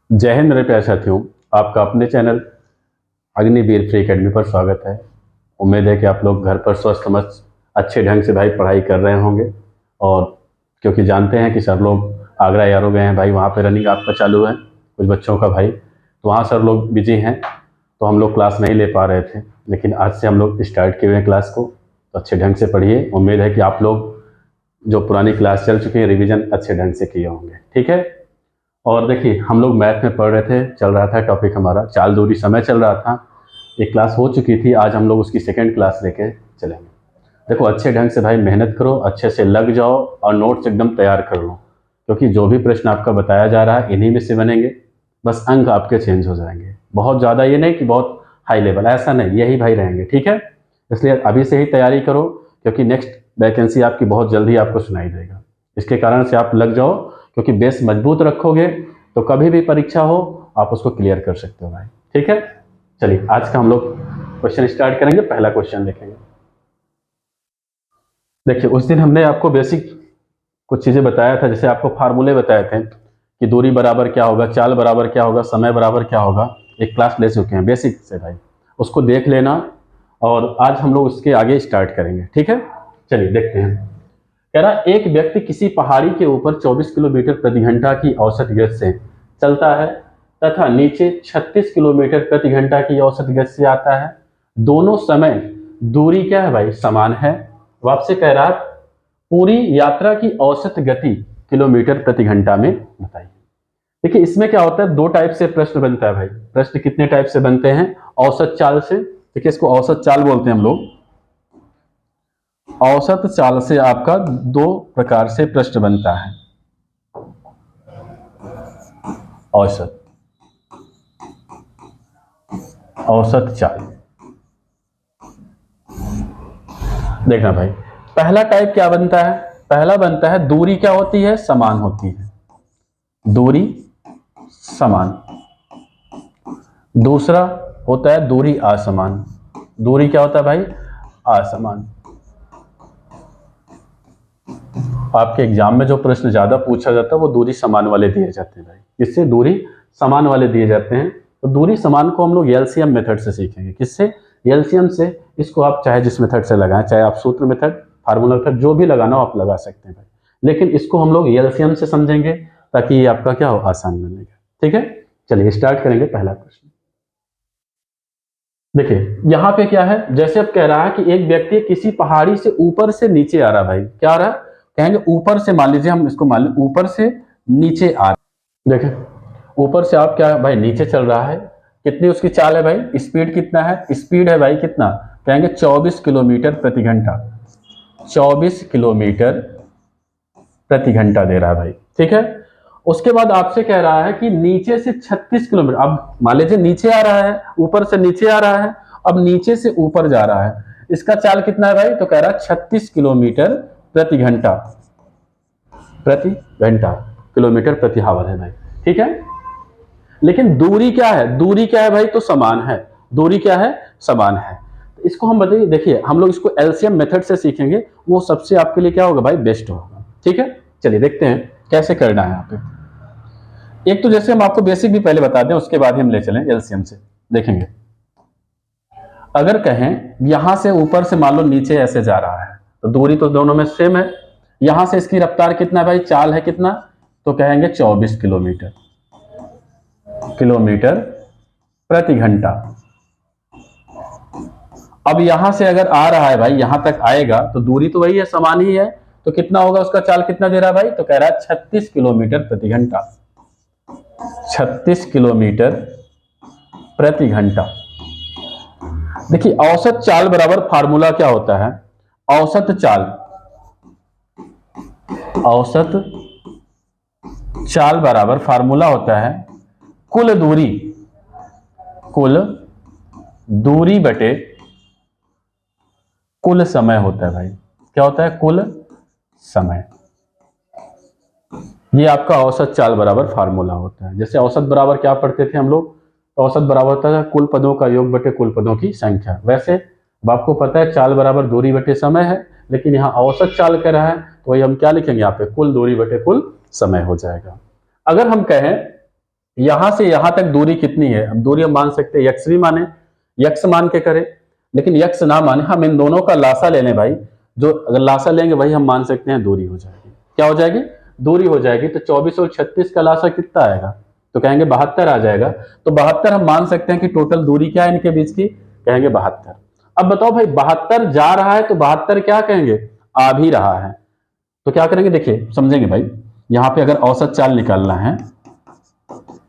जय हिंद मेरे प्यारे साथियों। आपका अपने चैनल अग्निवीर फ्री एकेडमी पर स्वागत है। उम्मीद है कि आप लोग घर पर स्वस्थ मस्त अच्छे ढंग से भाई पढ़ाई कर रहे होंगे। और क्योंकि जानते हैं कि सर लोग आगरा यारो गए हैं भाई, वहाँ पे रनिंग आपका चालू है कुछ बच्चों का भाई, तो वहाँ सर लोग बिजी हैं, तो हम लोग क्लास नहीं ले पा रहे थे। लेकिन आज से हम लोग स्टार्ट किए हुए हैं क्लास को, तो अच्छे ढंग से पढ़िए। उम्मीद है कि आप लोग जो पुरानी क्लास चल चुकी है रिवीजन अच्छे ढंग से किए होंगे, ठीक है। और देखिए हम लोग मैथ में पढ़ रहे थे, चल रहा था टॉपिक हमारा चाल दूरी समय चल रहा था। एक क्लास हो चुकी थी, आज हम लोग उसकी सेकंड क्लास लेके चलेंगे। देखो अच्छे ढंग से भाई मेहनत करो, अच्छे से लग जाओ और नोट्स एकदम तैयार कर लो, क्योंकि जो भी प्रश्न आपका बताया जा रहा है इन्हीं में से बनेंगे। बस अंक आपके चेंज हो जाएंगे, बहुत ज़्यादा ये नहीं कि बहुत हाई लेवल, ऐसा नहीं, यही भाई रहेंगे, ठीक है। इसलिए अभी से ही तैयारी करो, क्योंकि नेक्स्ट वैकेंसी आपकी बहुत जल्दी आपको सुनाई देगा। इसके कारण से आप लग जाओ, क्योंकि बेस मजबूत रखोगे तो कभी भी परीक्षा हो आप उसको क्लियर कर सकते हो भाई, ठीक है। चलिए आज का हम लोग क्वेश्चन स्टार्ट करेंगे। पहला क्वेश्चन देखेंगे। देखिए उस दिन हमने आपको बेसिक कुछ चीज़ें बताया था, जैसे आपको फार्मूले बताए थे कि दूरी बराबर क्या होगा, चाल बराबर क्या होगा, समय बराबर क्या होगा। एक क्लास ले चुके हैं बेसिक से भाई, उसको देख लेना। और आज हम लोग उसके आगे स्टार्ट करेंगे, ठीक है। चलिए देखते हैं। कह रहा एक व्यक्ति किसी पहाड़ी के ऊपर 24 किलोमीटर प्रति घंटा की औसत गति से चलता है तथा नीचे 36 किलोमीटर प्रति घंटा की औसत गति से आता है। दोनों समय दूरी क्या है भाई, समान है। वो आपसे कह रहा पूरी यात्रा की औसत गति किलोमीटर प्रति घंटा में बताइए। देखिए इसमें क्या होता है, दो टाइप से प्रश्न बनता है भाई। प्रश्न कितने टाइप से बनते हैं, औसत चाल से। देखिए इसको औसत चाल बोलते हैं हम लोग। औसत चाल से आपका दो प्रकार से प्रश्न बनता है। औसत औसत चाल, देखना भाई। पहला टाइप क्या बनता है, पहला बनता है दूरी क्या होती है, समान होती है, दूरी समान। दूसरा होता है दूरी असमान। दूरी क्या होता है भाई, असमान। आपके एग्जाम में जो प्रश्न ज्यादा पूछा जाता है वो दूरी समान वाले दिए जाते हैं भाई। किससे, दूरी समान वाले दिए जाते हैं। तो दूरी समान को हम लोग एलसीएम मेथड से सीखेंगे। किससे, एलसीएम से। इसको आप चाहे जिस मेथड से लगाएं, चाहे आप सूत्र मेथड, फार्मूला मेथड, जो भी लगाना हो आप लगा सकते हैं भाई, लेकिन इसको हम लोग एलसीएम से समझेंगे ताकि ये आपका क्या हो, आसान बनेगा, ठीक है। चलिए स्टार्ट करेंगे पहला प्रश्न। देखिए यहाँ पे क्या है, जैसे अब कह रहा है कि एक व्यक्ति किसी पहाड़ी से ऊपर से नीचे आ रहा है भाई। क्या आ रहा है, कहेंगे ऊपर से, मान लीजिए हम इसको मान लें ऊपर से नीचे आ रहा है। देखें ऊपर से आप क्या भाई नीचे चल रहा है, कितनी उसकी चाल है भाई, स्पीड कितना है, स्पीड है भाई कितना, कहेंगे 24 किलोमीटर प्रति घंटा। 24 किलोमीटर प्रति घंटा दे रहा है भाई, ठीक है। उसके बाद आपसे कह रहा है कि नीचे से 36 किलोमीटर, अब मान लीजिए नीचे आ रहा है, ऊपर से नीचे आ रहा है, अब नीचे से ऊपर जा रहा है, इसका चाल कितना है भाई, तो कह रहा है 36 किलोमीटर प्रति घंटा। प्रति घंटा, किलोमीटर प्रति हावर है भाई, ठीक है। लेकिन दूरी क्या है, दूरी क्या है भाई, तो समान है। दूरी क्या है, समान है। तो इसको हम बताइए, देखिए हम लोग इसको एलसीएम मेथड से सीखेंगे, वो सबसे आपके लिए क्या होगा भाई, बेस्ट होगा, ठीक है। चलिए देखते हैं कैसे करना है यहाँ पे। एक तो जैसे हम आपको बेसिक भी पहले बता दें, उसके बाद ही हम ले चलें एलसीएम से, देखेंगे। अगर कहें यहां से ऊपर से मान लो नीचे ऐसे जा रहा है, तो दूरी तो दोनों में सेम है। यहां से इसकी रफ्तार कितना है भाई, चाल है कितना, तो कहेंगे 24 किलोमीटर, किलोमीटर प्रति घंटा। अब यहां से अगर आ रहा है भाई, यहां तक आएगा तो दूरी तो वही है, समान ही है, तो कितना होगा उसका चाल, कितना दे रहा है भाई, तो कह रहा है 36 किलोमीटर प्रति घंटा। 36 किलोमीटर प्रति घंटा। देखिए औसत चाल बराबर फार्मूला क्या होता है, औसत चाल, औसत चाल बराबर फार्मूला होता है कुल दूरी, कुल दूरी बटे कुल समय होता है भाई। क्या होता है, कुल समय। ये आपका औसत चाल बराबर फार्मूला होता है। जैसे औसत बराबर क्या पढ़ते थे हम लोग, तो औसत बराबर होता है कुल पदों का योग बटे कुल पदों की संख्या। वैसे अब आपको पता है चाल बराबर दूरी बटे समय है, लेकिन यहाँ औसत चाल कह रहा है तो वही हम क्या लिखेंगे यहाँ पे, कुल दूरी बटे कुल समय हो जाएगा। अगर हम कहें यहां से यहां तक दूरी कितनी है, अब दूरी हम मान सकते हैं यक्स भी माने, यक्स मान के करें, लेकिन यक्स ना माने, हम इन दोनों का लासा ले लें भाई, जो अगर लासा लेंगे भाई हम मान सकते हैं दूरी हो जाएगी। क्या हो जाएगी? दूरी हो जाएगी। तो 24 और 36 का लासा कितना आएगा? तो कहेंगे 72 आ जाएगा। तो 72 हम मान सकते हैं कि टोटल दूरी क्या है इनके बीच की, कहेंगे 72। अब बताओ भाई 72 जा रहा है तो 72 क्या कहेंगे, आ भी रहा है। तो क्या करेंगे, देखिए समझेंगे भाई, यहां पे अगर औसत चाल निकालना है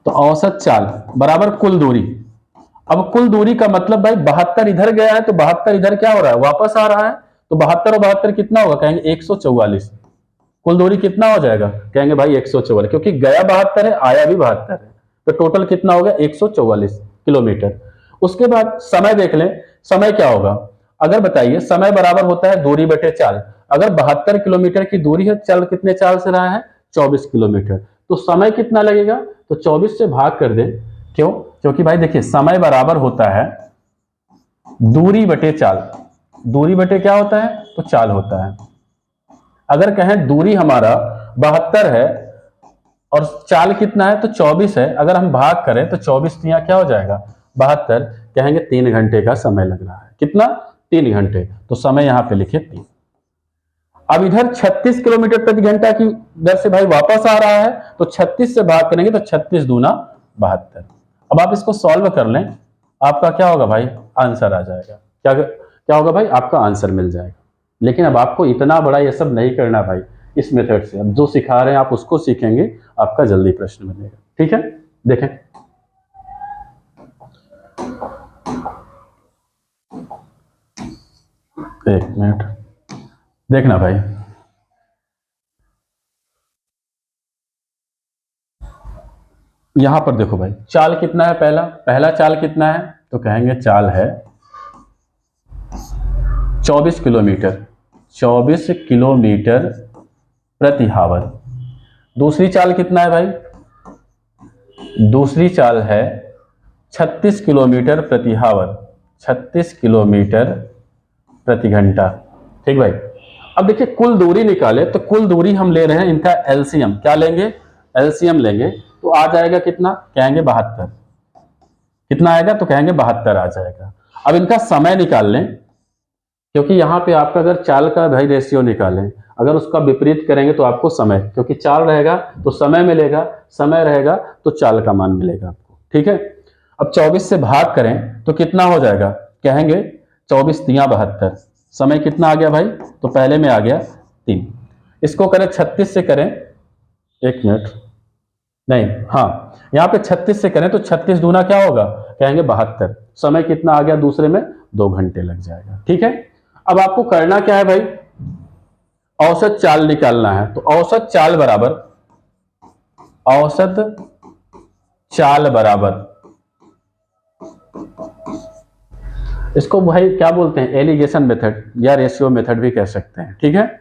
तो औसत चाल बराबर कुल दूरी। अब कुल दूरी का मतलब भाई 72 इधर गया है तो 72 इधर क्या हो रहा है, वापस आ रहा है। तो 72 और 72 कितना होगा, कहेंगे 144। कुल दूरी कितना हो जाएगा, कहेंगे भाई 144, क्योंकि गया 72 है, आया भी 72 है। तो टोटल कितना हो गया, 144 किलोमीटर। उसके बाद समय देख लें, समय क्या होगा, अगर बताइए समय बराबर होता है दूरी बटे चाल। अगर 72 किलोमीटर की दूरी है, चल कितने चाल से रहा है, 24 किलोमीटर। तो समय कितना लगेगा, तो 24 से भाग कर दें। क्यों? क्योंकि भाई देखिए समय बराबर होता है दूरी बटे चाल। दूरी बटे क्या होता है, तो चाल होता है। अगर कहें दूरी हमारा 72 है और चाल कितना है, तो 24 है, अगर हम भाग करें तो 24 यहाँ क्या हो जाएगा, 72, कहेंगे 3 घंटे का समय लग रहा है। कितना, 3 घंटे। तो समय यहां पे लिखे 3। अब इधर 36 किलोमीटर प्रति घंटा की दर से भाई वापस आ रहा है, तो 36 से भाग करेंगे तो 36 दूना 72। अब आप इसको सॉल्व कर लें, आपका क्या होगा भाई, आंसर आ जाएगा। क्या क्या होगा भाई, आपका आंसर मिल जाएगा। लेकिन अब आपको इतना बड़ा ये सब नहीं करना भाई इस मेथड से। अब जो सिखा रहे हैं आप उसको सीखेंगे, आपका जल्दी प्रश्न बनेगा। ठीक है, देखें एक मिनट, देखना भाई, यहां पर देखो भाई चाल कितना है, पहला चाल कितना है, तो कहेंगे चाल है 24 किलोमीटर, 24 किलोमीटर प्रति हावर। दूसरी चाल कितना है भाई, दूसरी चाल है 36 किलोमीटर प्रति हावर, 36 किलोमीटर प्रति घंटा। ठीक भाई। अब देखिए कुल दूरी निकाले तो कुल दूरी हम ले रहे हैं इनका एलसीएम। क्या लेंगे, एलसीएम लेंगे। तो आ जाएगा कितना, कहेंगे 72। कितना आएगा, तो कहेंगे 72 आ जाएगा। अब इनका समय निकाल लें, क्योंकि यहां पे आपका अगर चाल का भाई रेशियो निकालें, अगर उसका विपरीत करेंगे तो आपको समय, क्योंकि चाल रहेगा तो समय मिलेगा, समय रहेगा तो चाल का मान मिलेगा आपको। ठीक है। अब 24 से भाग करें तो कितना हो जाएगा, कहेंगे 24 तिया 72। समय कितना आ गया भाई, तो पहले में आ गया 3। इसको करें 36 से करें, एक मिनट, नहीं हाँ, यहाँ पे 36 से करें तो 36 दूना क्या होगा, कहेंगे 72। समय कितना आ गया दूसरे में, 2 घंटे लग जाएगा। ठीक है। अब आपको करना क्या है भाई, औसत चाल निकालना है। तो औसत चाल बराबर, औसत चाल बराबर, इसको भाई क्या बोलते हैं, एलिगेशन मेथड या रेशियो मेथड भी कह सकते हैं। ठीक है।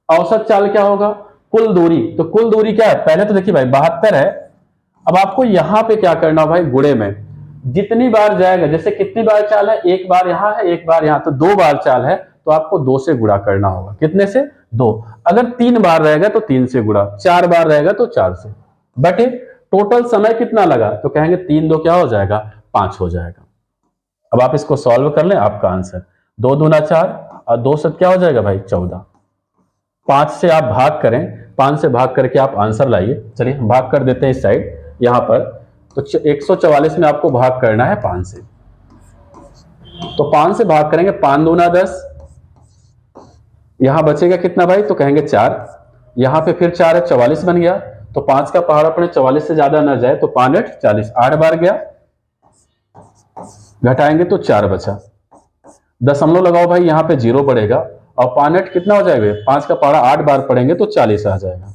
औसत चाल क्या होगा, कुल दूरी। तो कुल दूरी क्या है, पहले तो देखिए भाई 72 है। अब आपको यहां पे क्या करना है भाई, गुणे में जितनी बार जाएगा, जैसे कितनी बार चाल है, एक बार यहां है एक बार यहां, तो 2 बार चाल है तो आपको 2 से गुणा करना होगा। कितने से, 2। अगर 3 बार रहेगा तो 3 से गुणा, 4 बार रहेगा तो 4 से, बटे टोटल समय कितना लगा, तो कहेंगे 3 2 क्या हो जाएगा, 5 हो जाएगा। अब आप इसको सॉल्व कर लें, आपका आंसर 2 दूना 4 और 2 7 क्या हो जाएगा भाई 14। 5 से आप भाग करें, 5 से भाग करके आप आंसर लाइए। चलिए भाग कर देते हैं इस साइड यहां पर। तो 144 में आपको भाग करना है 5 से। तो 5 से भाग करेंगे, 5 दूना 10, यहां बचेगा कितना भाई, तो कहेंगे 4। यहां पे फिर 4 है, 44 बन गया। तो 5 का पहाड़ अपने 44 से ज्यादा ना जाए, तो 5 8 40, 8 बार गया, घटाएंगे तो 4 बचा। दशमलव लगाओ भाई, यहां पे 0 पड़ेगा और 5 8 कितना हो जाएगा, 5 का पहाड़ा 8 बार पढ़ेंगे तो 40 आ जाएगा।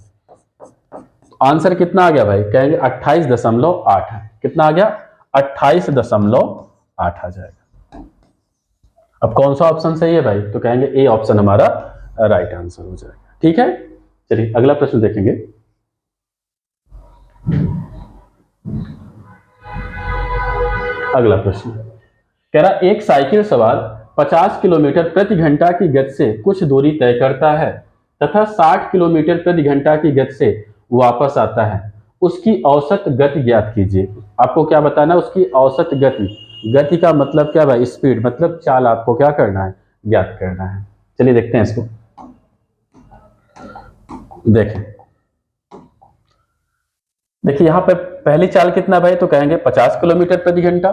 आंसर कितना आ गया भाई, कहेंगे 28.8। कितना आ गया, 28.8 आ जाएगा। अब कौन सा ऑप्शन सही है भाई, तो कहेंगे ए ऑप्शन हमारा राइट आंसर हो जाएगा। ठीक है। चलिए अगला प्रश्न देखेंगे। अगला प्रश्न कह रहा, एक साइकिल सवार 50 किलोमीटर प्रति घंटा की गति से कुछ दूरी तय करता है तथा 60 किलोमीटर प्रति घंटा की गति से वापस आता है। उसकी औसत गति ज्ञात कीजिए। आपको क्या बताना है, उसकी औसत गति। गति का मतलब क्या भाई, स्पीड, मतलब चाल आपको क्या करना है, ज्ञात करना है। चलिए देखते हैं इसको। देखें, देखिए यहां पे पहली चाल कितना भाई, तो कहेंगे 50 किलोमीटर प्रति घंटा,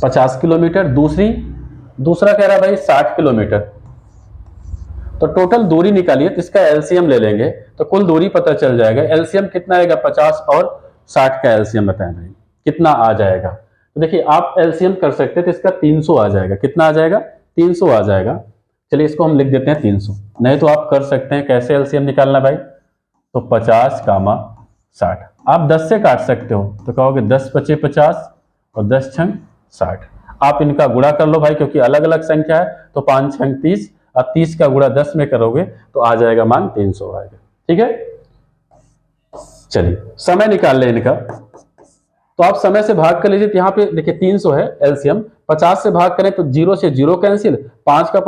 50 किलोमीटर। दूसरा कह रहा है भाई 60 किलोमीटर। तो टोटल दूरी निकालिए, तो इसका एलसीएम ले लेंगे तो कुल दूरी पता चल जाएगा। एलसीएम कितना आएगा, 50 और 60 का एलसीएम बताएं भाई कितना आ जाएगा। तो देखिए आप एलसीएम कर सकते हैं, तो इसका 300 आ जाएगा। कितना आ जाएगा, 300 आ जाएगा। चलिए इसको हम लिख देते हैं 300। नहीं तो आप कर सकते हैं, कैसे एलसीएम निकालना भाई, तो 50 कामा 60। आप 10 से काट सकते हो, तो कहोगे 10 पचे 50 और 10 छंग 60। आप इनका गुणा कर लो भाई, क्योंकि अलग अलग संख्या है, तो 5 छंग 30, और 30 का गुणा 10 में करोगे तो आ जाएगा मान 300 आएगा। ठीक है, चलिए समय निकाल ले इनका। तो आप समय से भाग कर लीजिए। यहाँ पे देखिए 300 है एलसीएम, 50 से भाग करें तो 0 से 0 कैंसिल, 5 का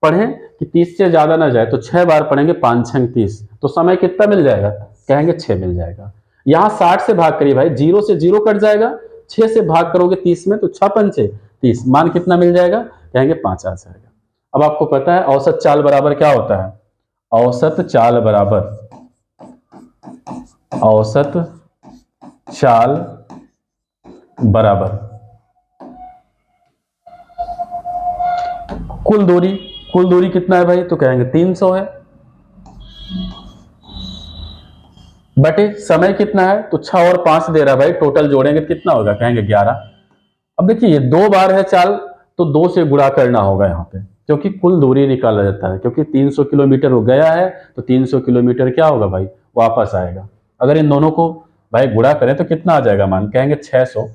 पढ़ें कि 30 से ज्यादा ना जाए, तो 6 बार पढ़ेंगे, 5 छंग 30, तो समय कितना मिल जाएगा, कहेंगे 6 मिल जाएगा। यहाँ 60 से भाग करिए भाई, 0 से 0 कट जाएगा, 6 से भाग करोगे 30 में, तो 6 पंचे 30, मान कितना मिल जाएगा, कहेंगे 5 आ जाएगा। अब आपको पता है औसत चाल बराबर क्या होता है, औसत चाल बराबर कुल दूरी कितना है भाई, तो कहेंगे 300 है, बटे समय कितना है, तो 6 और 5 दे रहा है भाई, टोटल जोड़ेंगे कितना होगा, कहेंगे 11। अब देखिए ये 2 बार है चाल, तो 2 से गुणा करना होगा यहाँ पे, क्योंकि कुल दूरी निकाला जाता है। क्योंकि 300 किलोमीटर हो गया है, तो 300 किलोमीटर क्या होगा भाई, वापस आएगा। अगर इन दोनों को भाई गुणा करें तो कितना आ जाएगा मान, कहेंगे 600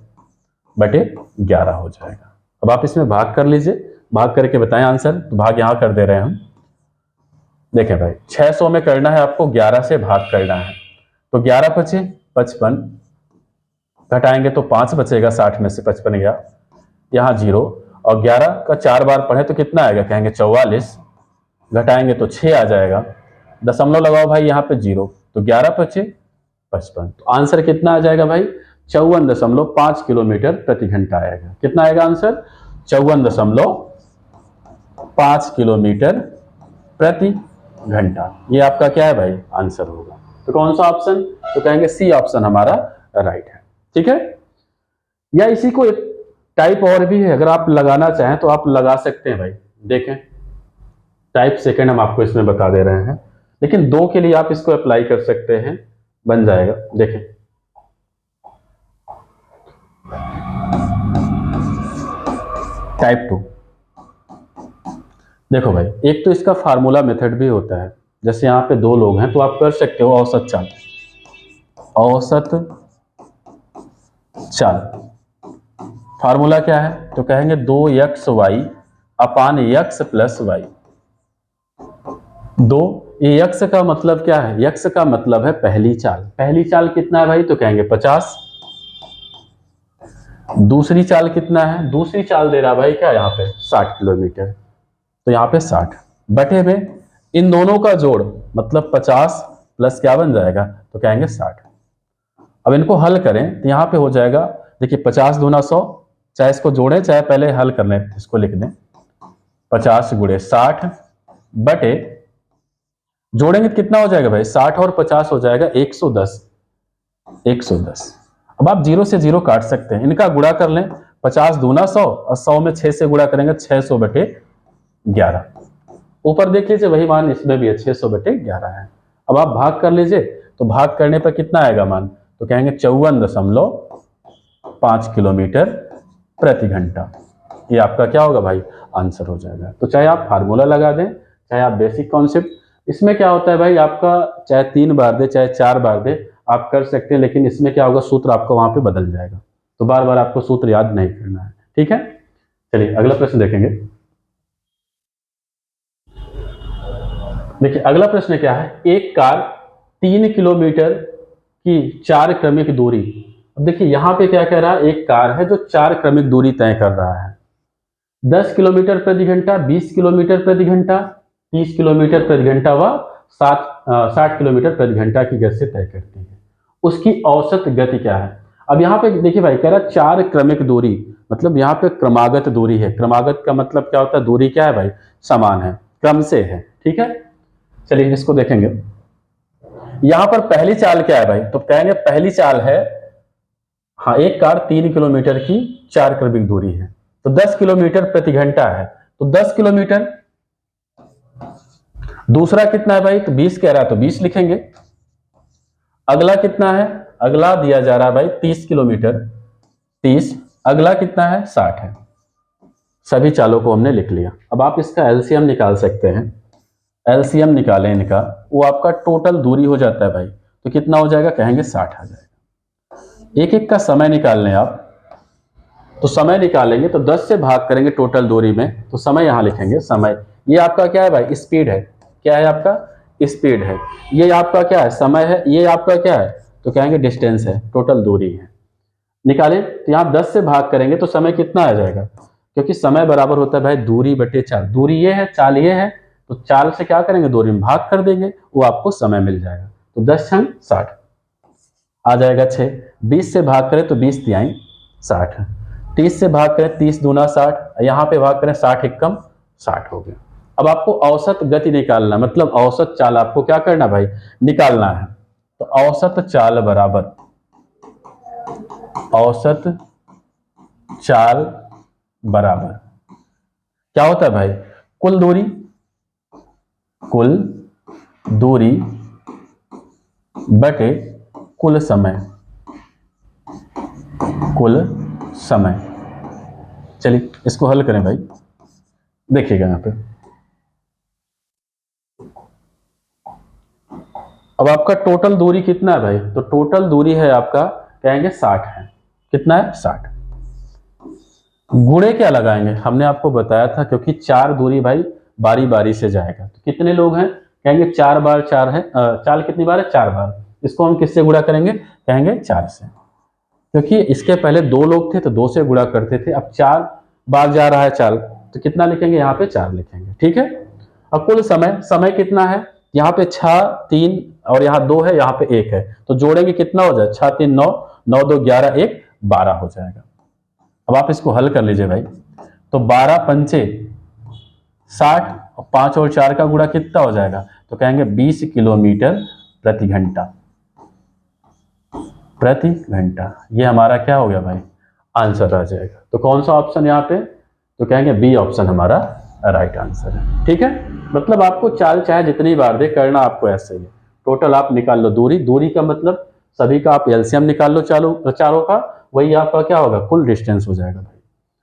बटे 11 हो जाएगा। अब आप इसमें भाग कर लीजिए, भाग करके बताएं आंसर। तो भाग यहां कर दे रहे हैं हम। देखें भाई 600 में करना है आपको, 11 से भाग करना है, तो 11 पचे 55, घटाएंगे तो 5 बचेगा, 60 में से 55 गया, यहाँ 0, और 11 का 4 बार पढ़े तो कितना आएगा, कहेंगे 44, घटाएंगे तो 6 आ जाएगा, दशमलव लगाओ भाई यहाँ पे 0, तो 11 पचे 55, तो आंसर कितना आ जाएगा भाई, 54.5 किलोमीटर प्रति घंटा आएगा। कितना आएगा आंसर, 54.5 किलोमीटर प्रति घंटा। ये आपका क्या है भाई, आंसर होगा। तो कौन सा ऑप्शन, तो कहेंगे सी ऑप्शन हमारा राइट है। ठीक है, या इसी को एक टाइप और भी है, अगर आप लगाना चाहें तो आप लगा सकते हैं भाई। देखें टाइप सेकंड हम आपको इसमें बता दे रहे हैं, लेकिन 2 के लिए आप इसको अप्लाई कर सकते हैं, बन जाएगा। देखें टाइप 2, देखो भाई एक तो इसका फार्मूला मेथड भी होता है, जैसे यहाँ पे 2 लोग हैं तो आप कर सकते हो औसत चाल, फार्मूला क्या है, तो कहेंगे 2xy अपान x प्लस वाई। 2, ये x का मतलब क्या है, x का मतलब है पहली चाल कितना है भाई, तो कहेंगे 50। दूसरी चाल कितना है, दूसरी चाल दे रहा भाई क्या यहाँ पे 60 किलोमीटर, तो यहाँ पे 60 बटे में इन दोनों का जोड़, मतलब 50 प्लस क्या बन जाएगा, तो कहेंगे 60। अब इनको हल करें तो यहाँ पे हो जाएगा, देखिए 50 दूना 100, चाहे इसको जोड़ें चाहे पहले हल कर लें, इसको लिख दें 50 गुणे 60 बटे, जोड़ेंगे तो कितना हो जाएगा भाई, 60 और 50 हो जाएगा 110। अब आप 0 से 0 काट सकते हैं, इनका गुणा कर लें, 50 दूना 100 और 100 में 6 से गुणा करेंगे 600 बटे 11। ऊपर देख लीजिए वही मान इसमें भी है, 600 बटे 11 है। अब आप भाग कर लीजिए, तो भाग करने पर कितना आएगा मान, तो कहेंगे 54.5 किलोमीटर प्रति घंटा। ये आपका क्या होगा भाई, आंसर हो जाएगा। तो चाहे आप फार्मूला लगा दें, चाहे आप बेसिक कॉन्सेप्ट, इसमें क्या होता है भाई, आपका चाहे 3 बार दे चाहे 4 बार दे आप कर सकते हैं, लेकिन इसमें क्या होगा, सूत्र आपका वहां पे बदल जाएगा, तो बार बार आपको सूत्र याद नहीं करना है। ठीक है, चलिए अगला प्रश्न देखेंगे। देखिए अगला प्रश्न क्या है, एक कार 3 किलोमीटर की 4 क्रमिक दूरी। अब देखिए यहां पे क्या कह रहा है, एक कार है जो 4 क्रमिक दूरी तय कर रहा है, 10 किलोमीटर प्रति घंटा, 20 किलोमीटर प्रति घंटा, 30 किलोमीटर प्रति घंटा व 60 किलोमीटर प्रति घंटा की गति से तय करती है। उसकी औसत गति क्या है। अब यहाँ पे देखिए भाई, कह रहा 4 क्रमिक दूरी, मतलब यहाँ पे क्रमागत दूरी है। क्रमागत का मतलब क्या होता है, दूरी क्या है भाई, समान है, क्रम से है, ठीक है। चलिए इसको देखेंगे। यहां पर पहली चाल क्या है भाई, तो कहेंगे पहली चाल है, हाँ, एक कार 3 किलोमीटर की 4 क्रमिक दूरी है, तो 10 किलोमीटर प्रति घंटा है, तो 10 किलोमीटर। दूसरा कितना है भाई, तो 20 कह रहा है, तो 20 लिखेंगे। अगला कितना है, अगला दिया जा रहा है भाई 30 किलोमीटर, 30। अगला कितना है, 60 है। सभी चालों को हमने लिख लिया। अब आप इसका एलसीएम निकाल सकते हैं। एलसीएम निकालें इनका, वो आपका टोटल दूरी हो जाता है भाई, तो कितना हो जाएगा, कहेंगे 60 आ जाएगा। एक एक का समय निकाल लें आप, तो समय निकालेंगे तो 10 से भाग करेंगे टोटल दूरी में, तो समय यहां लिखेंगे। समय ये आपका क्या है भाई, स्पीड है। क्या है आपका, स्पीड है। ये आपका क्या है, समय है। ये आपका क्या है, तो कहेंगे डिस्टेंस है, टोटल दूरी है। निकालें तो यहां 10 से भाग करेंगे तो समय कितना आ जाएगा, क्योंकि समय बराबर होता है भाई दूरी बटे चाल। दूरी ये है, चाल ये है, तो चाल से क्या करेंगे, दूरी में भाग कर देंगे, वो आपको समय मिल जाएगा। तो 10 छंग 60 आ जाएगा 6। 20 से भाग करें तो 20 तिहाई 60। 30 से भाग करें 30 दूना 60, यहां पे भाग करें 60 एकम 60 हो गया। अब आपको औसत गति निकालना, मतलब औसत चाल आपको क्या करना भाई, निकालना है। तो औसत चाल बराबर, औसत चाल बराबर क्या होता है भाई, कुल दूरी, कुल दूरी बटे कुल समय, कुल समय। चलिए इसको हल करें भाई, देखिएगा यहां पे। अब आपका टोटल दूरी कितना है भाई, तो टोटल दूरी है आपका, कहेंगे 60 है। कितना है, 60। गुणे क्या लगाएंगे, हमने आपको बताया था, क्योंकि 4 दूरी भाई बारी बारी से जाएगा। तो कितने लोग हैं, कहेंगे 4 बार 4 है, चाल कितनी बार है, 4 बार। इसको हम किससे गुणा करेंगे, कहेंगे 4 से, क्योंकि इसके पहले 2 लोग थे तो 2 से गुणा करते थे, अब 4 बार जा रहा है चाल, तो कितना लिखेंगे, यहाँ पे 4 लिखेंगे, ठीक है। अब कुल समय, समय कितना है, यहाँ पे 6 3 और यहाँ 2 है, यहाँ पे 1 है, तो जोड़ेंगे कितना हो जाए, 6 3 9, 9 2 11, 1 12 हो जाएगा। अब आप इसको हल कर लीजिए भाई, तो 12 पंचे 60 और 5 और 4 का गुणा कितना हो जाएगा, तो कहेंगे 20 किलोमीटर प्रति घंटा, प्रति घंटा। ये हमारा क्या हो गया भाई, आंसर आ जाएगा। तो कौन सा ऑप्शन यहाँ पे, तो कहेंगे बी ऑप्शन हमारा राइट आंसर है, ठीक है। मतलब आपको चाल चाहे जितनी बार दे, करना आपको ऐसे ही है। टोटल आप निकाल लो दूरी, दूरी का मतलब सभी का आप एलसीएम निकाल लो चारों का, वही आपका क्या होगा, कुल डिस्टेंस हो जाएगा भाई।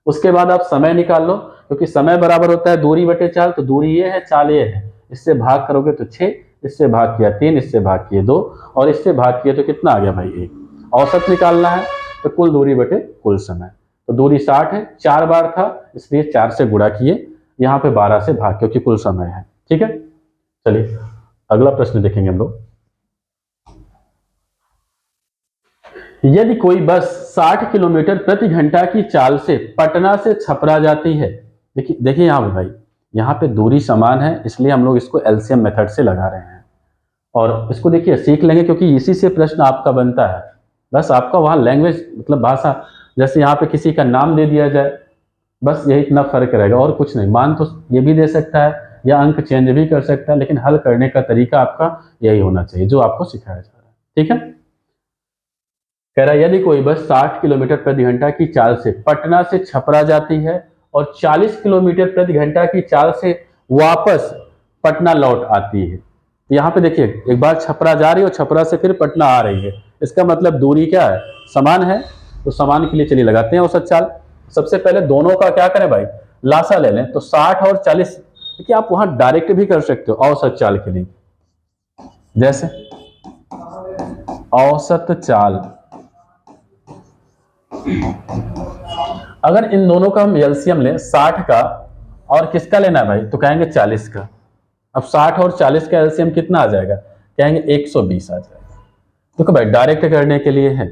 उसके बाद आप समय निकाल लो, क्योंकि समय बराबर होता है दूरी बटे चाल, तो दूरी ये है, चाल ये है। इससे भाग करोगे तो 6, इससे भाग किया 3, इससे भाग किए 2, और इससे भाग किए तो कितना आ गया भाई, 1। औसत निकालना है तो कुल दूरी बटे कुल समय, तो दूरी 60 है, 4 बार था इसलिए 4 से गुणा किए, यहाँ पे 12 से भाग, क्योंकि कुल समय है, ठीक है। चलिए अगला प्रश्न देखेंगे हम लोग। यदि कोई बस 60 किलोमीटर प्रति घंटा की चाल से पटना से छपरा जाती है, देखिए देखिए यहाँ पे भाई, यहाँ पे दूरी समान है, इसलिए हम लोग इसको एलसीएम मेथड से लगा रहे हैं। और इसको देखिए सीख लेंगे, क्योंकि इसी से प्रश्न आपका बनता है। बस आपका वहाँ लैंग्वेज, मतलब भाषा, जैसे यहाँ पे किसी का नाम दे दिया जाए, बस यही इतना फर्क रहेगा और कुछ नहीं। मान तो ये भी दे सकता है या अंक चेंज भी कर सकता है, लेकिन हल करने का तरीका आपका यही होना चाहिए जो आपको सिखाया जा रहा है, ठीक है। कह रहा है यदि कोई बस 60 किलोमीटर प्रति घंटा की चाल से पटना से छपरा जाती है और 40 किलोमीटर प्रति घंटा की चाल से वापस पटना लौट आती है, तो यहाँ पे देखिए एक बार छपरा जा रही है और छपरा से फिर पटना आ रही है, इसका मतलब दूरी क्या है, समान है। तो समान के लिए चलिए लगाते हैं औसत चाल। सबसे पहले दोनों का क्या करें भाई, लासा ले लें, तो 60 और 40, देखिए आप वहां डायरेक्ट भी कर सकते हो औसत चाल के लिए, जैसे औसत चाल, अगर इन दोनों का हम एलसीएम लें 60 का और किसका लेना है भाई, तो कहेंगे 40 का। अब 60 और 40 का एलसीएम कितना आ जाएगा, कहेंगे 120 आ जाएगा। तो भाई डायरेक्ट करने के लिए है,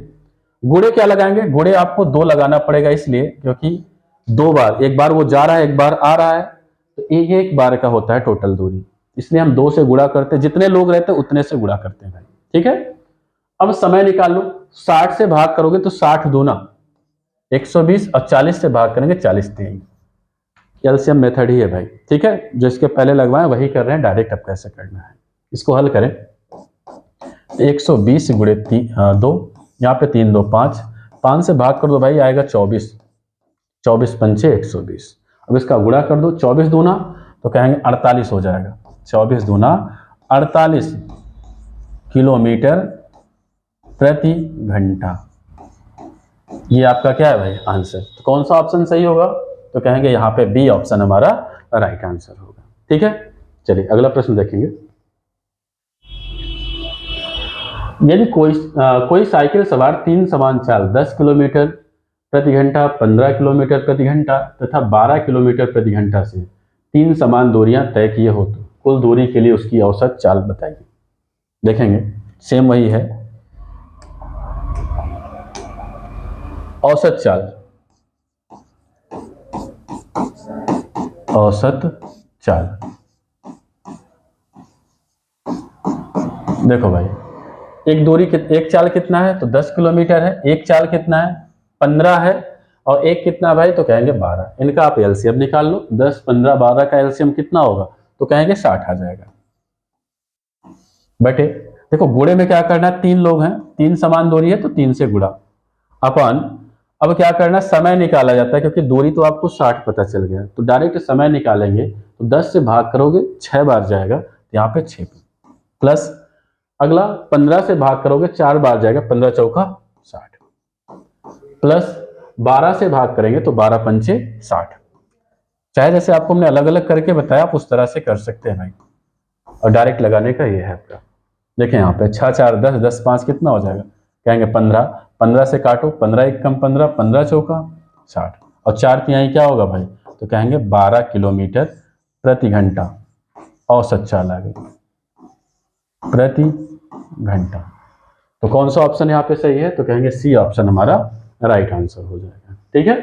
गुणे क्या लगाएंगे, गुणे आपको 2 लगाना पड़ेगा, इसलिए क्योंकि 2 बार, एक बार वो जा रहा है एक बार आ रहा है, तो एक बार का होता है टोटल दूरी, इसलिए हम 2 से गुणा करते हैं, जितने लोग रहते हैं उतने से गुणा करते हैं भाई, ठीक है। अब समय निकाल लो, 60 से भाग करोगे तो 60 दूना 120 और 40 से भाग करेंगे 40 3। एलसीएम मेथड ही है भाई, ठीक है। जो इसके पहले लगवाए वही कर रहे हैं, डायरेक्ट अब कैसे करना है इसको हल करें। 120 गुणे 2, यहाँ पे 3 2 5, 5 से भाग कर दो भाई आएगा 24, 24 पंचे 120। अब इसका गुणा कर दो, 24 दूना तो कहेंगे 48 हो जाएगा, 24 दूना 48 किलोमीटर प्रति घंटा। ये आपका क्या है भाई आंसर। तो कौन सा ऑप्शन सही होगा, तो कहेंगे यहाँ पे बी ऑप्शन हमारा राइट आंसर होगा, ठीक है। चलिए अगला प्रश्न देखेंगे। यदि कोई साइकिल सवार 3 समान चाल 10 किलोमीटर प्रति घंटा, 15 किलोमीटर प्रति घंटा तथा 12 किलोमीटर प्रति घंटा से 3 समान दूरियां तय किए हो तो कुल दूरी के लिए उसकी औसत चाल बताइए। देखेंगे सेम वही है, औसत चाल, औसत चाल। देखो भाई एक चाल कितना है, तो 10 किलोमीटर है, एक चाल कितना है 15 है, और एक कितना भाई, तो कहेंगे 12। इनका आप एलसीएम निकाल लो, 10 15 12 का एलसीएम कितना होगा, तो कहेंगे 60 आ जाएगा। बटे देखो गुणे में क्या करना है, 3 लोग हैं, 3 समान दूरी है तो 3 से गुणा अपन। अब क्या करना, समय निकाला जाता है क्योंकि दूरी तो आपको 60 पता चल गया, तो डायरेक्ट समय निकालेंगे तो 10 से भाग करोगे 6 बार जाएगा, तो यहाँ पे 6 प्लस अगला 15 से भाग करोगे 4 बार जाएगा, 15 चौका 60 प्लस 12 से भाग करेंगे तो 12 पंचे 60। चाहे जैसे आपको हमने अलग अलग करके बताया आप उस तरह से कर सकते हैं भाई, और डायरेक्ट लगाने का ये है आपका। देखें यहाँ पे 6 4 10, 10 5 कितना हो जाएगा, कहेंगे 15, 15 से काटो, 15 1 कम 15, 15 चौका 60 और 4 तिहाई क्या होगा भाई, तो कहेंगे 12 किलोमीटर प्रति घंटा औसत चाल आ गई प्रति घंटा। तो कौन सा ऑप्शन यहाँ पे सही है, तो कहेंगे सी ऑप्शन हमारा राइट आंसर हो जाएगा, ठीक है।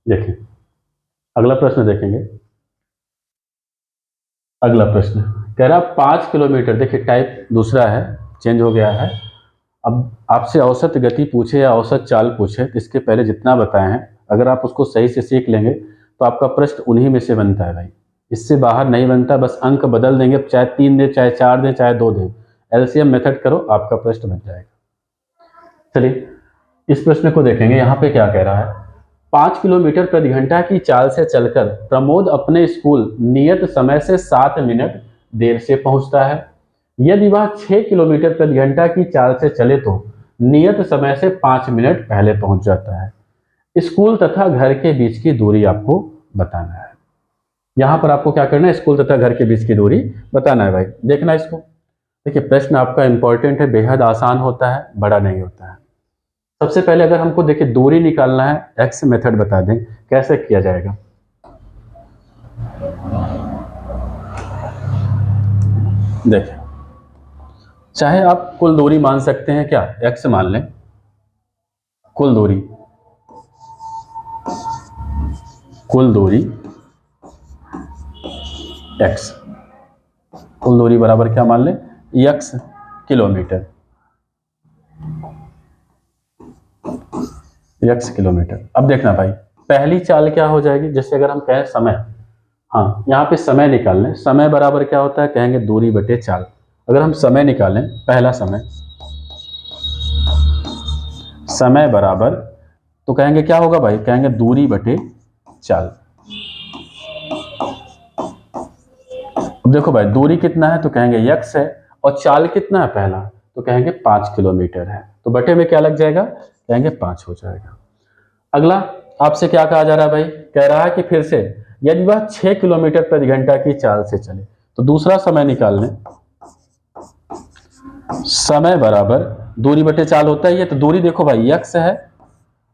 देखिए अगला प्रश्न देखेंगे। अगला प्रश्न कह रहा 5 किलोमीटर, देखिए टाइप दूसरा है, चेंज हो गया है। अब आपसे औसत गति पूछे या औसत चाल पूछे तो इसके पहले जितना बताए हैं अगर आप उसको सही से सीख लेंगे तो आपका प्रश्न उन्हीं में से बनता है भाई, इससे बाहर नहीं बनता। बस अंक बदल देंगे, चाहे 3 दें चाहे 4 दें चाहे 2 दें, एलसीएम मेथड करो आपका प्रश्न बन जाएगा। चलिए इस प्रश्न को देखेंगे, यहाँ पे क्या कह रहा है। 5 किलोमीटर प्रति घंटा की चाल से चलकर प्रमोद अपने स्कूल नियत समय से 7 मिनट देर से पहुंचता है। यदि वह 6 किलोमीटर प्रति घंटा की चाल से चले तो नियत समय से 5 मिनट पहले पहुंच जाता है। स्कूल तथा घर के बीच की दूरी आपको बताना है। यहां पर आपको क्या करना है, स्कूल तथा घर के बीच की दूरी बताना है भाई। देखना इसको, देखिए प्रश्न आपका इंपॉर्टेंट है, बेहद आसान होता है, बड़ा नहीं होता है। सबसे पहले अगर हमको देखिए दूरी निकालना है, एक्स मेथड बता दें कैसे किया जाएगा। देखिए चाहे आप कुल दूरी मान सकते हैं, क्या एक्स मान लें, कुल दूरी एक्स, कुल दूरी बराबर क्या मान लें, एक्स किलोमीटर, एक्स किलोमीटर। अब देखना भाई पहली चाल क्या हो जाएगी, जैसे अगर हम कहें समय, हाँ यहाँ पे समय निकाल लें, समय बराबर क्या होता है, कहेंगे दूरी बटे चाल। अगर हम समय निकालें, पहला समय बराबर तो कहेंगे क्या होगा भाई, कहेंगे दूरी बटे चाल। अब देखो भाई दूरी कितना है, तो कहेंगे x है, और चाल कितना है पहला, तो कहेंगे 5 किलोमीटर है, तो बटे में क्या लग जाएगा, कहेंगे 5 हो जाएगा। अगला आपसे क्या कहा जा रहा है भाई, कह रहा है कि फिर से यदि वह 6 किलोमीटर प्रति घंटा की चाल से चले तो दूसरा समय निकाल लें। समय बराबर दूरी बटे चाल होता ही है, तो दूरी देखो भाई x है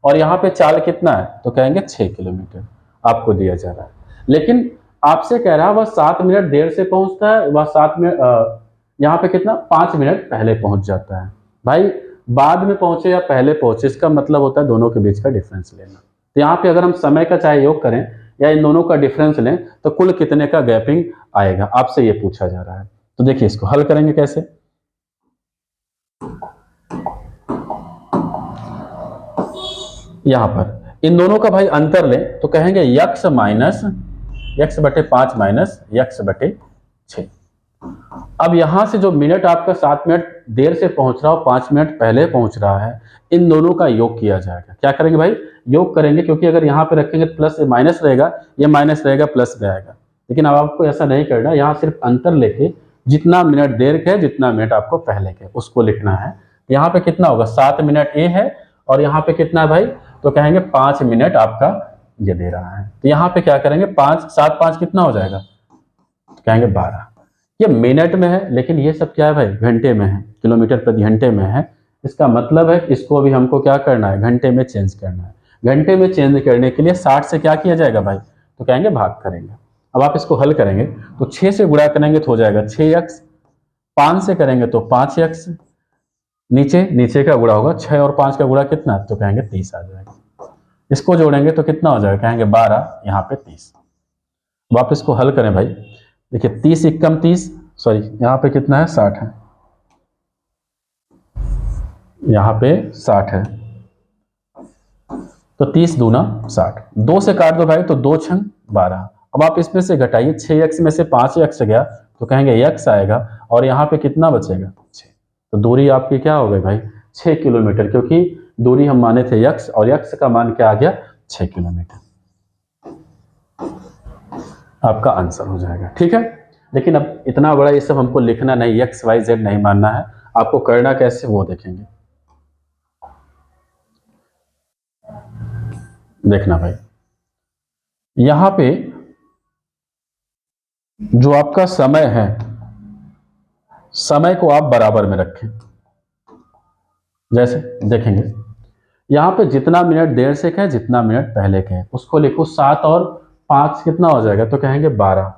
और यहाँ पे चाल कितना है, तो कहेंगे 6 किलोमीटर आपको दिया जा रहा है। लेकिन आपसे कह रहा है वह 7 मिनट देर से पहुंचता है, वह 7 मिनट यहाँ पे कितना 5 मिनट पहले पहुंच जाता है। भाई बाद में पहुंचे या पहले पहुंचे इसका मतलब होता है दोनों के बीच का डिफरेंस लेना। तो यहाँ पे अगर हम समय का चाहे योग करें या इन दोनों का डिफरेंस लें तो कुल कितने का गैपिंग आएगा, आपसे ये पूछा जा रहा है। तो देखिए इसको हल करेंगे कैसे। यहां पर इन दोनों का भाई अंतर लें तो कहेंगे यक्स माइनस यक्स बटे 5 माइनस यक्स बटे 6। अब यहां से जो मिनट आपका 7 मिनट देर से पहुंच रहा हो 5 मिनट पहले पहुंच रहा है, इन दोनों का योग किया जाएगा। क्या करेंगे भाई? योग करेंगे, क्योंकि अगर यहां पे रखेंगे तो प्लस माइनस रहेगा, ये माइनस रहेगा प्लस में आएगा। लेकिन अब आपको ऐसा नहीं करना, यहाँ सिर्फ अंतर लेके जितना मिनट देर के जितना मिनट आपको पहले के उसको लिखना है। यहाँ पे कितना होगा? 7 मिनट ए है और यहाँ पे कितना है भाई? तो कहेंगे 5 मिनट आपका ये दे रहा है। तो यहाँ पे क्या करेंगे? 5 7 5 कितना हो जाएगा? तो कहेंगे 12। ये मिनट में है, लेकिन ये सब क्या है भाई? घंटे में है, किलोमीटर प्रति घंटे में है। इसका मतलब है इसको भी हमको क्या करना है? घंटे में चेंज करना है। घंटे में चेंज करने के लिए 60 से क्या किया जाएगा भाई? तो कहेंगे भाग करेंगे। अब आप इसको हल करेंगे तो 6 से गुणा करेंगे तो हो जाएगा 6x, 5 से करेंगे तो 5x, नीचे का गुणा होगा, 6 और 5 का गुणा कितना? तो कहेंगे 30 आ जाएगा। इसको जोड़ेंगे तो कितना हो जाएगा? कहेंगे 12, यहाँ पे 30। अब आप इसको हल करें भाई, देखिए 30 एकम 30, सॉरी यहाँ पे कितना है? 60 है, यहाँ पे 60 है, तो 30 दूना 60, 2 से काट दो भाई तो 2 छंग 12। अब आप इसमें से घटाइए, 6x में से 5x गया तो कहेंगे x आएगा, और यहाँ पे कितना बचेगा? 6। तो दूरी आपकी क्या हो गई भाई? 6 किलोमीटर, क्योंकि दूरी हम माने थे x और x का मान क्या आ गया? 6 किलोमीटर। आपका आंसर हो जाएगा। ठीक है, लेकिन अब इतना बड़ा ये सब हमको लिखना नहीं, x y z नहीं मानना है। आपको करना कैसे वो देखेंगे। देखना भाई, यहां पे जो आपका समय है, समय को आप बराबर में रखें। जैसे देखेंगे यहां पे जितना मिनट देर से कहे जितना मिनट पहले कहे उसको लिखो। 7 और 5 कितना हो जाएगा? तो कहेंगे 12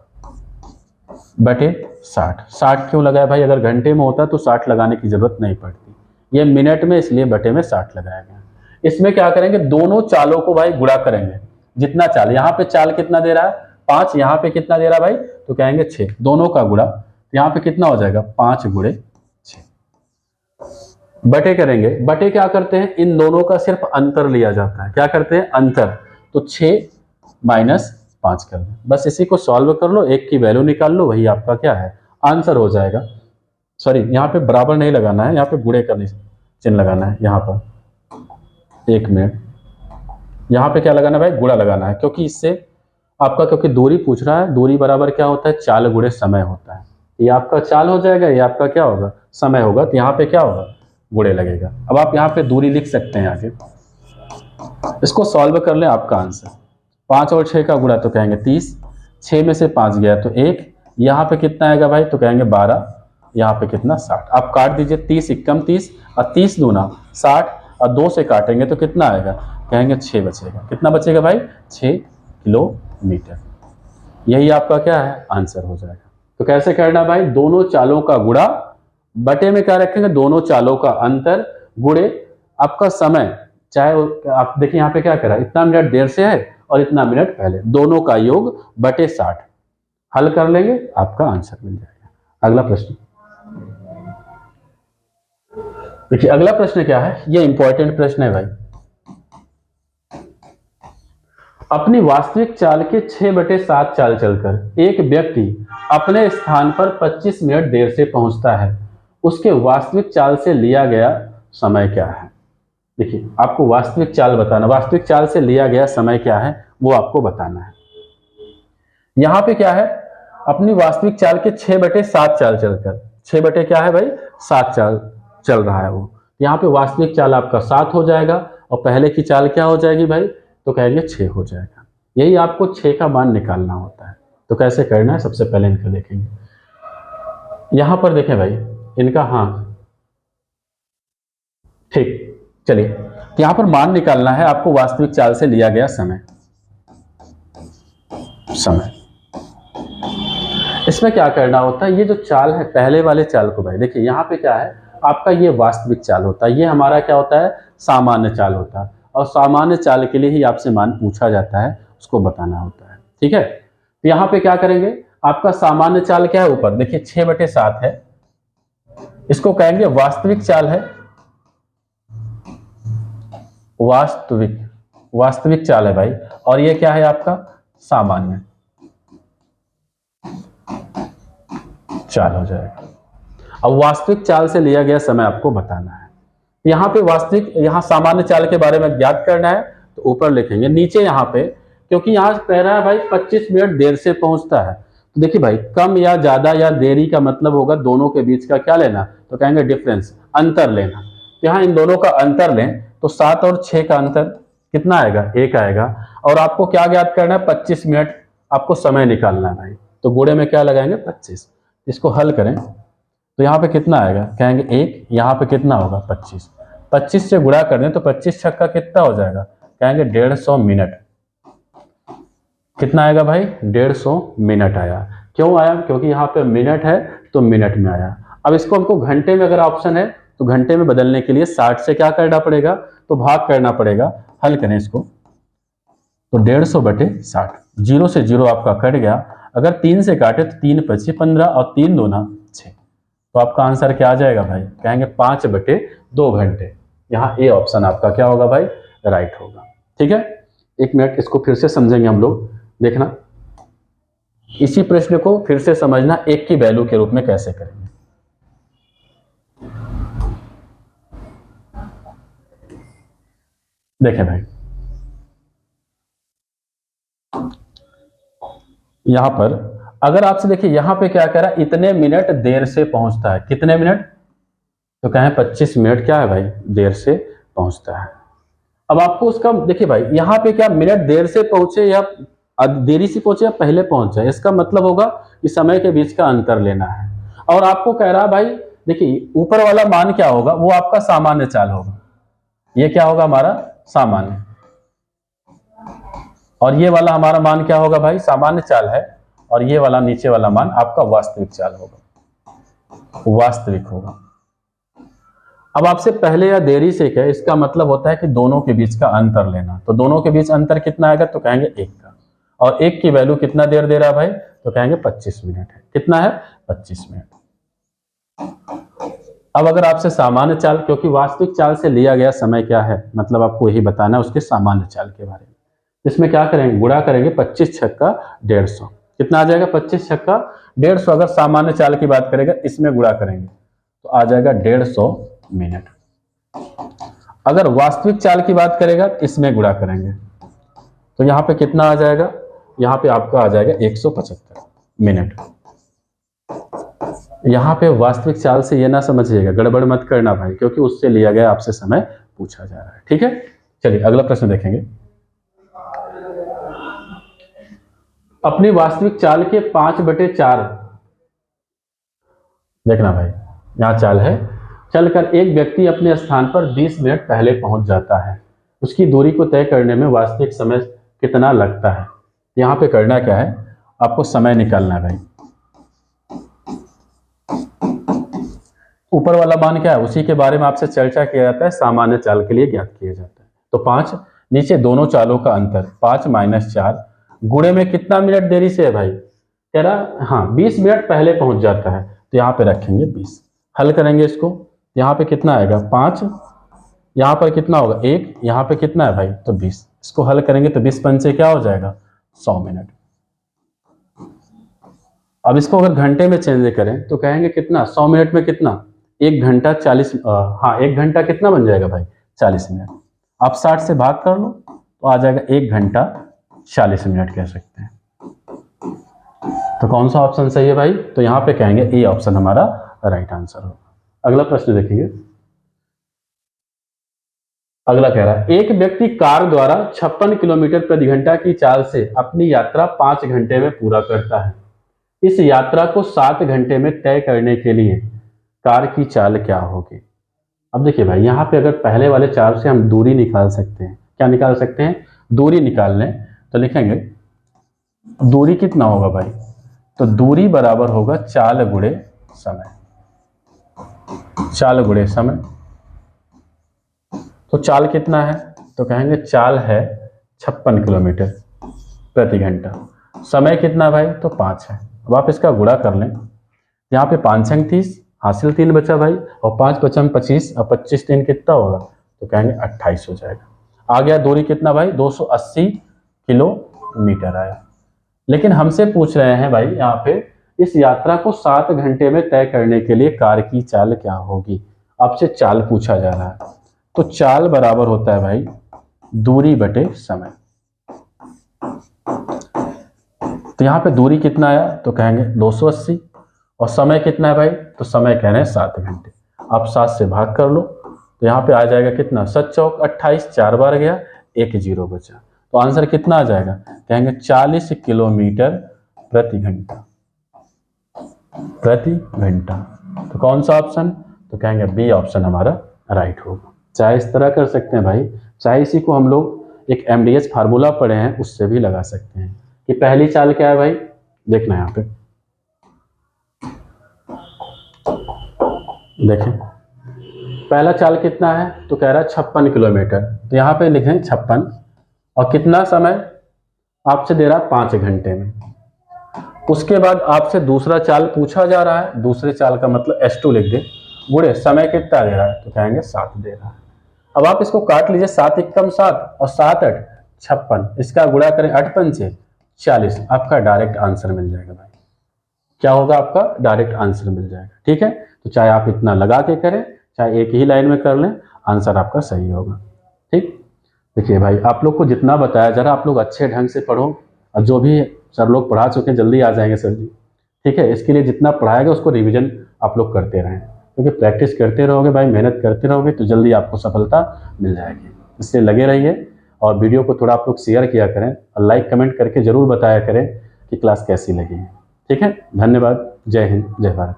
बटे 60। 60 क्यों लगाया भाई? अगर घंटे में होता तो 60 लगाने की जरूरत नहीं पड़ती, ये मिनट में इसलिए बटे में 60 लगाया गया। इसमें क्या करेंगे? दोनों चालों को भाई गुणा करेंगे। जितना चाल, यहाँ पे चाल कितना दे रहा है? 5, यहाँ पे कितना दे रहा है भाई? तो कहेंगे 6, दोनों का गुणा। यहाँ पे कितना हो जाएगा? 5 गुणे 6। बटे करेंगे, बटे क्या करते हैं? इन दोनों का सिर्फ अंतर लिया जाता है। क्या करते हैं? अंतर। तो 6 माइनस 5 कर दो, बस इसी को सॉल्व कर लो, एक की वैल्यू निकाल लो, वही आपका क्या है? आंसर हो जाएगा। सॉरी, यहाँ पे बराबर नहीं लगाना है, यहाँ पे गुणे करने चिन्ह लगाना है। यहाँ पर 1 मिनट, यहाँ पे क्या लगाना है भाई? गुणा लगाना है, क्योंकि इससे आपका, क्योंकि दूरी पूछ रहा है, दूरी बराबर क्या होता है? चाल गुणे समय होता है। ये आपका चाल हो जाएगा, ये आपका क्या होगा? समय होगा। तो यहाँ पे क्या होगा? गुणे लगेगा। अब आप यहाँ पे दूरी लिख सकते हैं आगे, इसको सॉल्व कर लें, आपका आंसर 5 और 6 का गुणा तो कहेंगे 30, 6 में से 5 गया तो 1, यहाँ पे कितना आएगा भाई? तो कहेंगे 12, यहाँ पे कितना? 60। आप काट दीजिए, 30 एकम 30 और 30 दूना 60, और 2 से काटेंगे तो कितना आएगा? कहेंगे 6 बचेगा। कितना बचेगा भाई? 6 किलोमीटर। यही आपका क्या है? आंसर हो जाएगा। तो कैसे करना भाई? दोनों चालों का गुणा, बटे में क्या रखेंगे? दोनों चालों का अंतर, गुणे आपका समय, चाहे आप देखिए यहाँ पे क्या करा, इतना मिनट देर से है और इतना मिनट पहले, दोनों का योग बटे 60। हल कर लेंगे, आपका आंसर मिल जाएगा। अगला प्रश्न देखिए, अगला प्रश्न क्या है? ये इंपॉर्टेंट प्रश्न है भाई। अपनी वास्तविक चाल के 6/7 चाल चलकर एक व्यक्ति अपने स्थान पर 25 मिनट देर से पहुंचता है, उसके वास्तविक चाल से लिया गया समय क्या है? देखिए, आपको वास्तविक चाल बताना, वास्तविक चाल से लिया गया समय क्या है वो आपको बताना है। यहां पे क्या है? अपनी वास्तविक चाल के 6/7 चाल चलकर, 6 बटे क्या है भाई? 7 चाल चल रहा है वो। यहाँ पे वास्तविक चाल आपका 7 हो जाएगा, और पहले की चाल क्या हो जाएगी भाई? तो कहेंगे 6 हो जाएगा। यही आपको 6 का मान निकालना होता है। तो कैसे करना है? सबसे पहले इनका देखेंगे। यहां पर देखें भाई, इनका, हाँ ठीक, चलिए, तो यहां पर मान निकालना है आपको वास्तविक चाल से लिया गया समय। इसमें क्या करना होता है? ये जो चाल है, पहले वाले चाल को भाई देखिए, यहाँ पे क्या है आपका? ये वास्तविक चाल होता है, ये हमारा क्या होता है? सामान्य चाल होता है, और सामान्य चाल के लिए ही आपसे मान पूछा जाता है, उसको बताना होता है। ठीक है, तो यहाँ पे क्या करेंगे? आपका सामान्य चाल क्या है? ऊपर देखिए 6/7 है, इसको कहेंगे वास्तविक चाल है, वास्तविक, वास्तविक चाल है भाई, और ये क्या है आपका सामान्य चाल हो जाएगा। अब वास्तविक चाल से लिया गया समय आपको बताना है। यहाँ पे वास्तविक, यहाँ सामान्य चाल के बारे में ज्ञात करना है तो ऊपर लिखेंगे। नीचे यहाँ पे क्योंकि यहाँ कह रहा है भाई 25 मिनट देर से पहुंचता है, तो देखिए भाई कम या ज्यादा या देरी का मतलब होगा दोनों के बीच का क्या लेना, तो कहेंगे डिफरेंस, अंतर लेना। तो यहाँ इन दोनों का अंतर लें तो 7 और 6 का अंतर कितना आएगा, 1 आएगा। और आपको क्या ज्ञात करना है, 25 मिनट आपको समय निकालना है भाई, तो गुणे में क्या लगाएंगे 25। इसको हल करें तो यहाँ पे कितना आएगा, कहेंगे 1, यहाँ पे कितना होगा 25, 25 से गुणा कर दें तो 25 छक्का कितना हो जाएगा, कहेंगे 150 मिनट। कितना आएगा भाई, 150 मिनट आया। क्यों आया, क्योंकि यहाँ पे मिनट है तो मिनट में आया। अब इसको हमको घंटे में अगर ऑप्शन है तो घंटे में बदलने के लिए 60 से क्या करना पड़ेगा, तो भाग करना पड़ेगा। हल करें इसको तो 150 बटे 60, 0 से 0 आपका कट गया। अगर 3 से काटे तो 3 25 15 और 3 दूना 6, तो आपका आंसर क्या आ जाएगा भाई, कहेंगे 5 बटे 2 घंटे। यहाँ ए ऑप्शन आपका क्या होगा भाई, राइट होगा। ठीक है, 1 मिनट इसको फिर से समझेंगे हम लोग, देखना इसी प्रश्न को फिर से समझना, एक की वैल्यू के रूप में कैसे करेंगे। देखें भाई यहां पर अगर आपसे देखिए यहां पे क्या कह रहा है, इतने मिनट देर से पहुंचता है, कितने मिनट, तो कहें 25 मिनट क्या है भाई, देर से पहुंचता है। अब आपको उसका देखिए भाई यहां पे क्या मिनट देर से पहुंचे या देरी से पहुंचे या पहले पहुंचे, इसका मतलब होगा कि समय के बीच का अंतर लेना है। और आपको कह रहा है भाई देखिए ऊपर वाला मान क्या होगा, वो आपका सामान्य चाल होगा, ये क्या होगा हमारा सामान्य, और ये वाला हमारा मान क्या होगा भाई, सामान्य चाल है, और ये वाला नीचे वाला मान आपका वास्तविक चाल होगा, वास्तविक होगा। अब आपसे पहले या देरी से क्या, इसका मतलब होता है कि दोनों के बीच का अंतर लेना। तो दोनों के बीच अंतर कितना आएगा, तो कहेंगे 1 का, और 1 की वैल्यू कितना देर दे रहा है भाई, तो कहेंगे 25 मिनट है। कितना है 25 मिनट। अब अगर आपसे सामान्य चाल, क्योंकि वास्तविक चाल से लिया गया समय क्या है, मतलब आपको यही बताना है उसके सामान्य चाल के बारे में। इसमें क्या करेंगे, गुणा करेंगे 25 छक्का 150, कितना आ जाएगा 25 छक्का 150। अगर सामान्य चाल की बात करेगा इसमें गुणा करेंगे तो आ जाएगा 150 मिनट। अगर वास्तविक चाल की बात करेगा इसमें गुणा करेंगे तो यहां पे कितना आ जाएगा, यहां पे आपका आ जाएगा 175 मिनट। यहां पे वास्तविक चाल से ये ना समझिएगा, गड़बड़ मत करना भाई, क्योंकि उससे लिया गया आपसे समय पूछा जा रहा है। ठीक है, चलिए अगला प्रश्न देखेंगे। अपनी वास्तविक चाल के 5/4 देखना भाई, यहां चाल है, चलकर एक व्यक्ति अपने स्थान पर 20 मिनट पहले पहुंच जाता है, उसकी दूरी को तय करने में वास्तविक समय कितना लगता है। यहां पे करना क्या है, आपको समय निकालना है भाई। ऊपर वाला मान क्या है, उसी के बारे में आपसे चर्चा किया जाता है, सामान्य चाल के लिए ज्ञात किया जाता है। तो 5, नीचे दोनों चालों का अंतर 5 - 4, गुणे में कितना मिनट देरी से है भाई, कह रहा हाँ 20 मिनट पहले पहुंच जाता है, तो यहाँ पे रखेंगे 20। हल करेंगे इसको, यहाँ पे कितना आएगा 5, यहाँ पर कितना होगा 1, यहाँ पे कितना है भाई तो 20। इसको हल करेंगे तो 20 पंचे क्या हो जाएगा 100 मिनट। अब इसको अगर घंटे में चेंज करें तो कहेंगे कितना, 100 मिनट में कितना, 1 घंटा 40, हाँ 1 घंटा कितना बन जाएगा भाई 40 मिनट। आप 60 से भाग कर लो तो आ जाएगा 1 घंटा 40 मिनट कह सकते हैं। तो कौन सा ऑप्शन सही है भाई, तो यहाँ पे कहेंगे ए ऑप्शन हमारा राइट आंसर होगा। अगला प्रश्न देखेंगे। अगला कह रहा है एक व्यक्ति कार द्वारा 56 किलोमीटर प्रति घंटा की चाल से अपनी यात्रा 5 घंटे में पूरा करता है। इस यात्रा को 7 घंटे में तय करने के लिए कार की चाल क्या होगी। अब देखिए भाई यहाँ पे अगर पहले वाले चाल से हम दूरी निकाल सकते हैं, क्या निकाल सकते हैं, दूरी निकाल लें तो लिखेंगे दूरी कितना होगा भाई, तो दूरी बराबर होगा चाल गुणे समय, चाल गुणे समय। तो चाल कितना है, तो कहेंगे चाल है 56 किलोमीटर प्रति घंटा, समय कितना भाई तो 5 है। अब आप इसका गुणा कर लें, यहाँ पे 5 छंग 30, हासिल 3 बचा भाई, और 5 बचा 25, और 25 3 कितना होगा, तो कहेंगे 28 हो जाएगा। आ गया दूरी कितना भाई, 280 किलोमीटर आया। लेकिन हमसे पूछ रहे हैं भाई यहाँ पे, इस यात्रा को 7 घंटे में तय करने के लिए कार की चाल क्या होगी। आपसे चाल पूछा जा रहा है, तो चाल बराबर होता है भाई दूरी बटे समय। तो यहाँ पे दूरी कितना आया, तो कहेंगे 280, और समय कितना है भाई, तो समय कह रहे हैं 7 घंटे। आप 7 से भाग कर लो, तो यहाँ पे आ जाएगा कितना, 7 चौक 28, 4 बार गया, 1 जीरो बचा, तो आंसर कितना आ जाएगा, कहेंगे 40 किलोमीटर प्रति घंटा, प्रति घंटा। तो कौन सा ऑप्शन, तो कहेंगे बी ऑप्शन हमारा राइट होगा। चाहे इस तरह कर सकते हैं भाई, चाहे इसी को हम लोग एक एमडीएस फार्मूला पढ़े हैं उससे भी लगा सकते हैं कि पहली चाल क्या है भाई, देखना यहाँ पे, देखें पहला चाल कितना है, तो कह रहा है 56 किलोमीटर, तो यहाँ पे लिखें 56, और कितना समय आपसे दे रहा है 5 घंटे में। उसके बाद आपसे दूसरा चाल पूछा जा रहा है, दूसरे चाल का मतलब S2 लिख दे, बुढ़े समय कितना दे रहा है, तो कहेंगे 7 दे रहा है। अब आप इसको काट लीजिए, 7 एकम 7 और 7 8 56, इसका गुणा करें 8 पंचे 40, आपका डायरेक्ट आंसर मिल जाएगा भाई। क्या होगा, आपका डायरेक्ट आंसर मिल जाएगा। ठीक है, तो चाहे आप इतना लगा के करें, चाहे एक ही लाइन में कर लें, आंसर आपका सही होगा। ठीक, देखिए भाई आप लोग को जितना बताया जरा आप लोग अच्छे ढंग से पढ़ो, और जो भी सर लोग पढ़ा चुके हैं जल्दी आ जाएंगे सर जी। ठीक है, इसके लिए जितना पढ़ाएगा उसको रिवीजन आप लोग करते रहें, क्योंकि प्रैक्टिस करते रहोगे भाई, मेहनत करते रहोगे तो जल्दी आपको सफलता मिल जाएगी। इसलिए लगे रहिए, और वीडियो को थोड़ा आप लोग शेयर किया करें, और लाइक कमेंट करके ज़रूर बताया करें कि क्लास कैसी लगी है। ठीक है, धन्यवाद, जय हिंद, जय भारत।